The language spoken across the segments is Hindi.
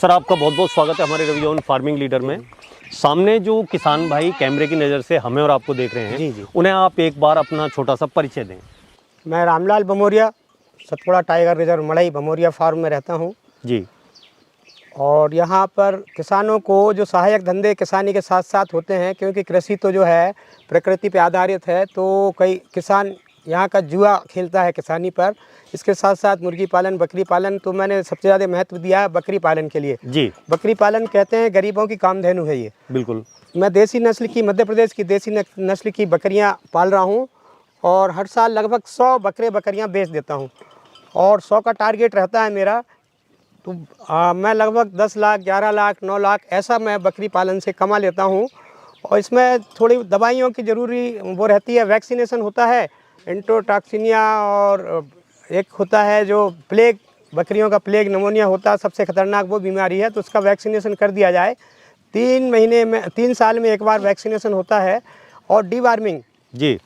सर आपका बहुत बहुत स्वागत है हमारे रवि जोन फार्मिंग लीडर में। सामने जो किसान भाई कैमरे की नज़र से हमें और आपको देख रहे हैं, जी। उन्हें आप एक बार अपना छोटा सा परिचय दें। मैं रामलाल भमोरिया, सतपुड़ा टाइगर रिजर्व मड़ई भमोरिया फार्म में रहता हूँ। जी और यहाँ पर किसानों को जो सहायक धंधे किसानी के साथ साथ होते हैं, क्योंकि कृषि तो जो है प्रकृति पे आधारित है, तो कई किसान यहाँ का जुआ खेलता है किसानी पर। इसके साथ साथ मुर्गी पालन, बकरी पालन, तो मैंने सबसे ज़्यादा महत्व दिया है बकरी पालन के लिए। जी बकरी पालन कहते हैं गरीबों की कामधेनु है ये। बिल्कुल। मैं देसी नस्ल की, मध्य प्रदेश की देसी नस्ल की बकरियाँ पाल रहा हूँ और हर साल लगभग 100 बकरियाँ बेच देता हूँ और 100 का टारगेट रहता है मेरा। तो मैं लगभग 10 लाख, 11 लाख, 9 लाख ऐसा मैं बकरी पालन से कमा लेता हूँ। और इसमें थोड़ी दवाइयों की ज़रूरी वो रहती है, वैक्सीनेशन होता है, इंट्रोटॉक्सिनिया, और एक होता है जो प्लेग, बकरियों का प्लेग निमोनिया होता है, सबसे खतरनाक वो बीमारी है, तो उसका वैक्सीनेशन कर दिया जाए। 3 साल में एक बार वैक्सीनेशन होता है। और डीवार्मिंग, जी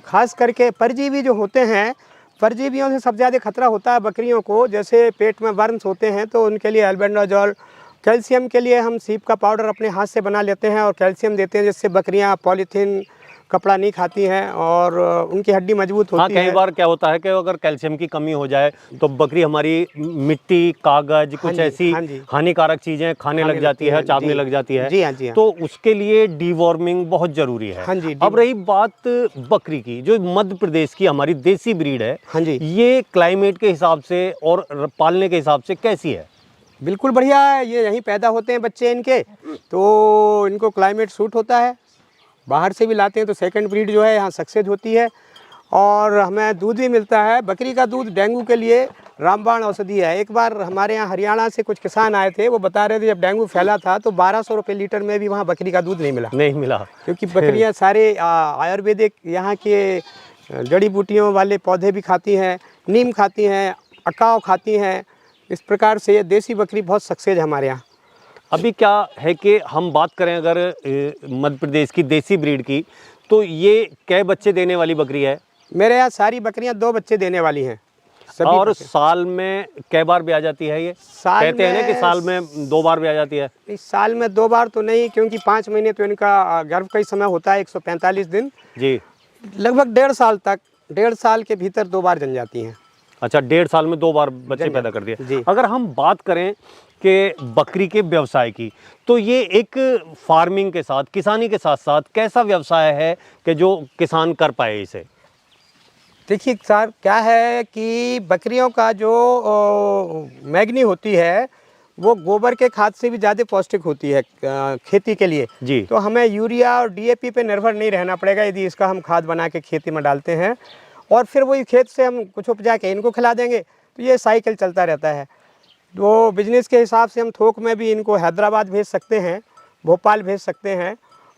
खास करके परजीवी जो होते हैं, परजीवियों से सबसे ज़्यादा खतरा होता है बकरियों को। जैसे पेट में वर्म्स होते हैं तो उनके लिए अल्बेंडाजोल, कैल्शियम के लिए हम सीप का पाउडर अपने हाथ से बना लेते हैं और कैल्शियम देते हैं, जिससे बकरियां पॉलीथीन कपड़ा नहीं खाती हैं और उनकी हड्डी मजबूत हाँ, होती है। कई बार क्या होता है कि अगर कैल्शियम की कमी हो जाए तो बकरी हमारी मिट्टी, कागज, कुछ ऐसी हानिकारक चीजें खाने लग जाती है, चाटने लग जाती है। जी हाँ, जी हाँ। तो उसके लिए डीवॉर्मिंग बहुत जरूरी है। हाँ जी। अब रही बात बकरी की, जो मध्य प्रदेश की हमारी देसी ब्रीड है, हाँ जी, ये क्लाइमेट के हिसाब से और पालने के हिसाब से कैसी है? बिल्कुल बढ़िया है। ये यहीं पैदा होते हैं बच्चे इनके, तो इनको क्लाइमेट सूट होता है। बाहर से भी लाते हैं तो सेकंड ब्रीड जो है यहाँ सक्सेस होती है और हमें दूध भी मिलता है। बकरी का दूध डेंगू के लिए रामबाण औषधि है। एक बार हमारे यहाँ हरियाणा से कुछ किसान आए थे, वो बता रहे थे जब डेंगू फैला था तो 1200 रुपये लीटर में भी वहाँ बकरी का दूध नहीं मिला, क्योंकि बकरियाँ सारे आयुर्वेदिक यहाँ के जड़ी बूटियों वाले पौधे भी खाती हैं, नीम खाती हैं, अकाव खाती हैं। इस प्रकार से ये देसी बकरी बहुत सक्सेस है हमारे यहाँ। अभी क्या है कि हम बात करें अगर मध्य प्रदेश की देसी ब्रीड की, तो ये कै बच्चे देने वाली बकरी है? मेरे यहाँ सारी बकरियाँ 2 बच्चे देने वाली हैं। और साल में कै बार ब्याह जाती है ये? कहते हैं ना कि साल में 2 बार ब्याह जाती है। इस साल में 2 बार तो नहीं, क्योंकि 5 महीने तो इनका गर्भ का ही समय होता है, 145 दिन। जी, लगभग 1.5 साल के भीतर 2 बार जन जाती हैं। अच्छा, 1.5 साल में 2 बार बच्चे पैदा कर दिए। अगर हम बात करें कि बकरी के व्यवसाय की, तो ये एक फार्मिंग के साथ, किसानी के साथ साथ कैसा व्यवसाय है कि जो किसान कर पाए इसे? देखिए सर, क्या है कि बकरियों का जो मैगनी होती है वो गोबर के खाद से भी ज़्यादा पौष्टिक होती है खेती के लिए। जी। तो हमें यूरिया और डीएपी पे निर्भर नहीं रहना पड़ेगा यदि इसका हम खाद बना के खेती में डालते हैं और फिर वही खेत से हम कुछ उपजा के इनको खिला देंगे, तो ये साइकिल चलता रहता है। तो बिजनेस के हिसाब से हम थोक में भी इनको हैदराबाद भेज सकते हैं, भोपाल भेज सकते हैं,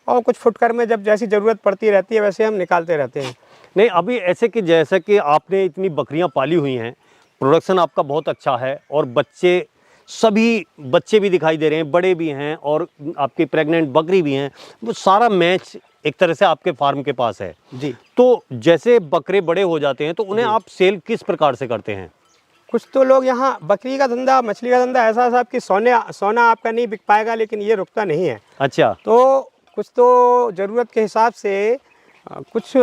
और कुछ फुटकर में जब जैसी ज़रूरत पड़ती रहती है वैसे हम निकालते रहते हैं। नहीं, अभी ऐसे कि जैसे कि आपने इतनी बकरियां पाली हुई हैं, प्रोडक्शन आपका बहुत अच्छा है और सभी बच्चे भी दिखाई दे रहे हैं, बड़े भी हैं और आपकी प्रेग्नेंट बकरी भी हैं, वो सारा मैच एक तरह से आपके फार्म के पास है। जी। तो जैसे बकरे बड़े हो जाते हैं तो उन्हें आप सेल किस प्रकार से करते हैं? कुछ तो लोग यहाँ बकरी का धंधा, मछली का धंधा ऐसा साहब कि सोना आपका नहीं बिक पाएगा, लेकिन ये रुकता नहीं है। अच्छा। तो कुछ तो ज़रूरत के हिसाब से कुछ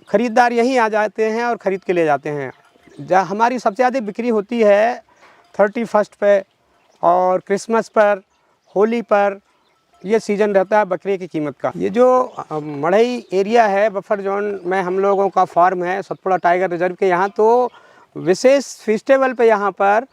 ख़रीदार यहीं आ जाते हैं और ख़रीद के ले जाते हैं। हमारी सबसे ज़्यादा बिक्री होती है 31 पे और क्रिसमस पर, होली पर, ये सीज़न रहता है बकरे की कीमत का। ये जो मढ़ई एरिया है, बफर जोन में हम लोगों का फार्म है सतपुड़ा टाइगर रिजर्व के यहाँ, तो विशेष फेस्टिवल पे यहाँ पर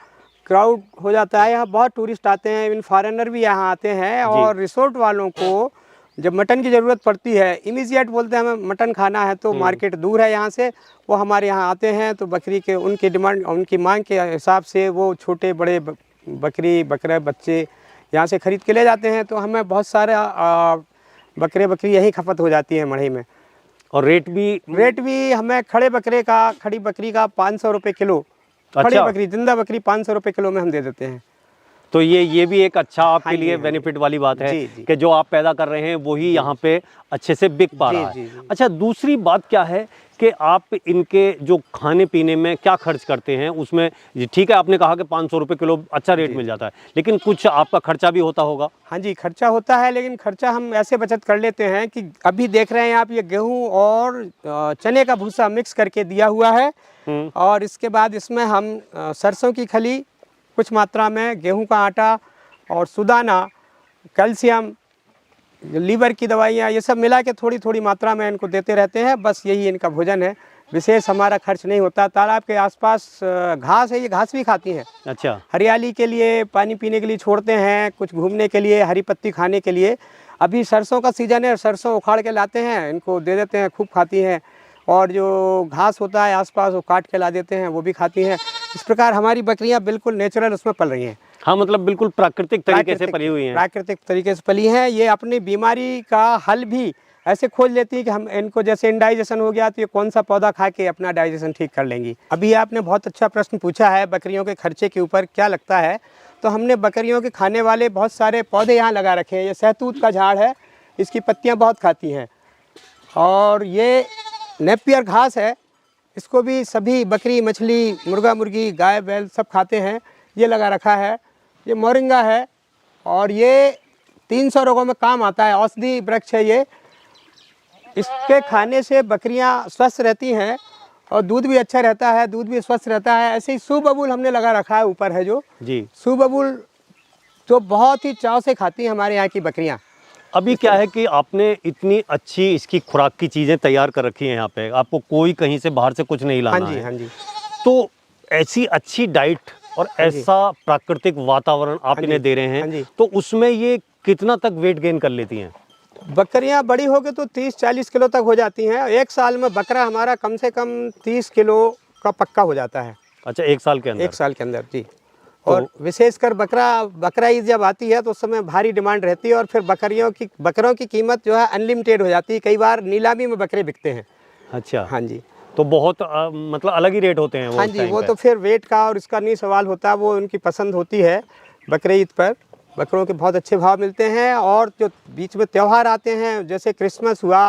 क्राउड हो जाता है। यहाँ बहुत टूरिस्ट आते हैं, इवन फॉरेनर भी यहाँ आते हैं। और रिसोर्ट वालों को जब मटन की ज़रूरत पड़ती है, इमीडिएट बोलते हैं हमें मटन खाना है, तो मार्केट दूर है यहाँ से, वो हमारे यहाँ आते हैं। तो बकरी के उनकी डिमांड, उनकी मांग के हिसाब से वो छोटे बड़े बकरे बच्चे यहाँ से ख़रीद के ले जाते हैं। तो हमें बहुत सारा बकरी यहीं खपत हो जाती है मढ़ई में। और रेट भी हमें खड़ी बकरी का 500 रुपये किलो। अच्छा। खड़ी बकरी, जिंदा बकरी 500 रुपये किलो में हम दे देते हैं। तो ये भी एक अच्छा आपके हाँ जी, लिए हाँ जी। बेनिफिट वाली बात है जी, जी। कि जो आप पैदा कर रहे हैं वही यहाँ पे अच्छे से बिक पा जी, रहा है। जी, जी। अच्छा, दूसरी बात क्या है कि आप इनके जो खाने पीने में क्या खर्च करते हैं उसमें, जी ठीक है आपने कहा कि 500 रुपये किलो अच्छा रेट जी। मिल जाता है, लेकिन कुछ आपका खर्चा भी होता होगा। हाँ जी, खर्चा होता है, लेकिन खर्चा हम ऐसे बचत कर लेते हैं कि अभी देख रहे हैं आप, ये गेहूँ और चने का भूसा मिक्स करके दिया हुआ है। और इसके बाद इसमें हम सरसों की खली, कुछ मात्रा में गेहूं का आटा और सुदाना, कैल्शियम, लीवर की दवाइयाँ, ये सब मिला के थोड़ी थोड़ी मात्रा में इनको देते रहते हैं। बस यही इनका भोजन है, विशेष हमारा खर्च नहीं होता। तालाब के आसपास घास है, ये घास भी खाती हैं। अच्छा, हरियाली के लिए, पानी पीने के लिए छोड़ते हैं, कुछ घूमने के लिए, हरी पत्ती खाने के लिए। अभी सरसों का सीज़न है, सरसों उखाड़ के लाते हैं, इनको दे देते हैं, खूब खाती हैं। और जो घास होता है आसपास वो काट के ला देते हैं, वो भी खाती हैं। इस प्रकार हमारी बकरियां बिल्कुल नेचुरल उसमें पल रही हैं। हाँ मतलब बिल्कुल प्राकृतिक तरीके से पली हुई हैं। प्राकृतिक तरीके से पली हैं। ये अपनी बीमारी का हल भी ऐसे खोज लेती है कि हम इनको, जैसे इंडाइजेशन हो गया तो ये कौन सा पौधा खा के अपना डाइजेशन ठीक कर लेंगी। अभी आपने बहुत अच्छा प्रश्न पूछा है बकरियों के खर्चे के ऊपर क्या लगता है। तो हमने बकरियों के खाने वाले बहुत सारे पौधे यहाँ लगा रखे हैं। ये सहतूत का झाड़ है, इसकी पत्तियाँ बहुत खाती हैं। और ये नेपियर घास है, इसको भी सभी बकरी, मछली, मुर्गा मुर्गी, गाय बैल सब खाते हैं। ये लगा रखा है। ये मोरिंगा है और ये 300 रोगों में काम आता है, औषधि वृक्ष है ये। इसके खाने से बकरियां स्वस्थ रहती हैं और दूध भी अच्छा रहता है, दूध भी स्वस्थ रहता है। ऐसे ही सुबबुल हमने लगा रखा है, ऊपर है जो जी, सुबबुल, जो बहुत ही चाव से खाती हैं हमारे यहाँ की बकरियाँ। अभी क्या है कि आपने इतनी अच्छी इसकी खुराक की चीज़ें तैयार कर रखी हैं यहाँ पे, आपको कोई कहीं से बाहर से कुछ नहीं हाँ लाना जी, है। हाँ जी, तो ऐसी अच्छी डाइट और हाँ जी। ऐसा प्राकृतिक वातावरण आप हाँ इन्हें जी, दे रहे हाँ जी। हैं, तो उसमें ये कितना तक वेट गेन कर लेती हैं? बकरियां बड़ी हो गई तो 30-40 किलो तक हो जाती हैं। एक साल में बकरा हमारा कम से कम 30 किलो का पक्का हो जाता है, अच्छा, 1 साल के अंदर? एक साल के अंदर जी। तो और विशेषकर बकरा ईद जब आती है तो उस समय भारी डिमांड रहती है और फिर बकरों की कीमत जो है अनलिमिटेड हो जाती है। कई बार नीलामी में बकरे बिकते हैं। अच्छा, हाँ जी, तो बहुत मतलब अलग ही रेट होते हैं वो हाँ उस जी, टाइम वो पे। तो फिर वेट का और इसका नहीं सवाल होता, वो उनकी पसंद होती है। बकरे ईद पर बकरों के बहुत अच्छे भाव मिलते हैं। और जो बीच में त्यौहार आते हैं, जैसे क्रिसमस हुआ,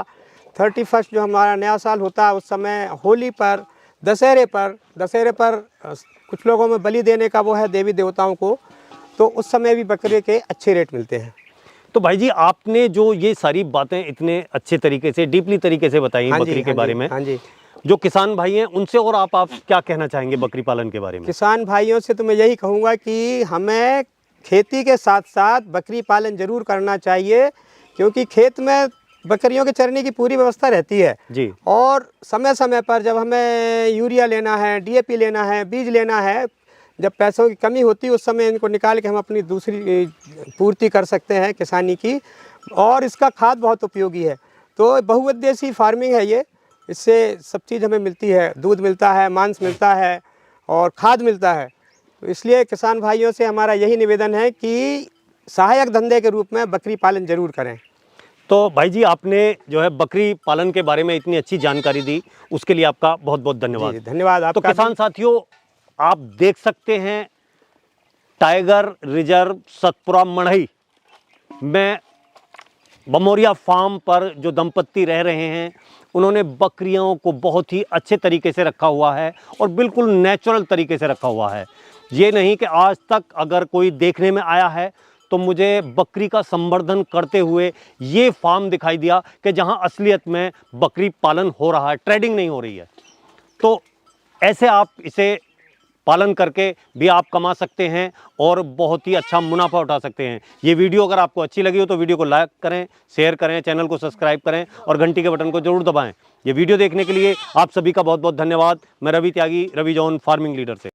31 जो हमारा नया साल होता है, उस समय होली पर, दशहरे पर कुछ लोगों में बलि देने का वो है देवी देवताओं को, तो उस समय भी बकरे के अच्छे रेट मिलते हैं। तो भाई जी, आपने जो ये सारी बातें इतने अच्छे तरीके से, डीपली तरीके से बताई हाँ जी, बकरी के हाँ बारे जी, में, हाँ जी। जो किसान भाई हैं उनसे और आप क्या कहना चाहेंगे बकरी पालन के बारे में? किसान भाइयों से तो मैं यही कहूँगा कि हमें खेती के साथ साथ बकरी पालन जरूर करना चाहिए, क्योंकि खेत में बकरियों के चरने की पूरी व्यवस्था रहती है। जी, और समय समय पर जब हमें यूरिया लेना है, डीएपी लेना है, बीज लेना है, जब पैसों की कमी होती है उस समय इनको निकाल के हम अपनी दूसरी पूर्ति कर सकते हैं किसानी की। और इसका खाद बहुत उपयोगी है। तो बहुउद्देशीय फार्मिंग है ये, इससे सब चीज़ हमें मिलती है, दूध मिलता है, मांस मिलता है और खाद मिलता है। तो इसलिए किसान भाइयों से हमारा यही निवेदन है कि सहायक धंधे के रूप में बकरी पालन जरूर करें। तो भाई जी, आपने जो है बकरी पालन के बारे में इतनी अच्छी जानकारी दी, उसके लिए आपका बहुत बहुत धन्यवाद। जी, धन्यवाद तो आपका किसान भी। साथियों, आप देख सकते हैं टाइगर रिजर्व सतपुरा मढ़ई में बमोरिया फार्म पर जो दंपत्ति रह रहे हैं, उन्होंने बकरियों को बहुत ही अच्छे तरीके से रखा हुआ है और बिल्कुल नेचुरल तरीके से रखा हुआ है। ये नहीं कि आज तक अगर कोई देखने में आया है तो मुझे बकरी का संवर्धन करते हुए ये फार्म दिखाई दिया कि जहां असलियत में बकरी पालन हो रहा है, ट्रेडिंग नहीं हो रही है। तो ऐसे आप इसे पालन करके भी आप कमा सकते हैं और बहुत ही अच्छा मुनाफा उठा सकते हैं। ये वीडियो अगर आपको अच्छी लगी हो तो वीडियो को लाइक करें, शेयर करें, चैनल को सब्सक्राइब करें और घंटी के बटन को जरूर दबाएं। ये वीडियो देखने के लिए आप सभी का बहुत बहुत धन्यवाद। मैं रवि त्यागी, रवि जॉन फार्मिंग लीडर से।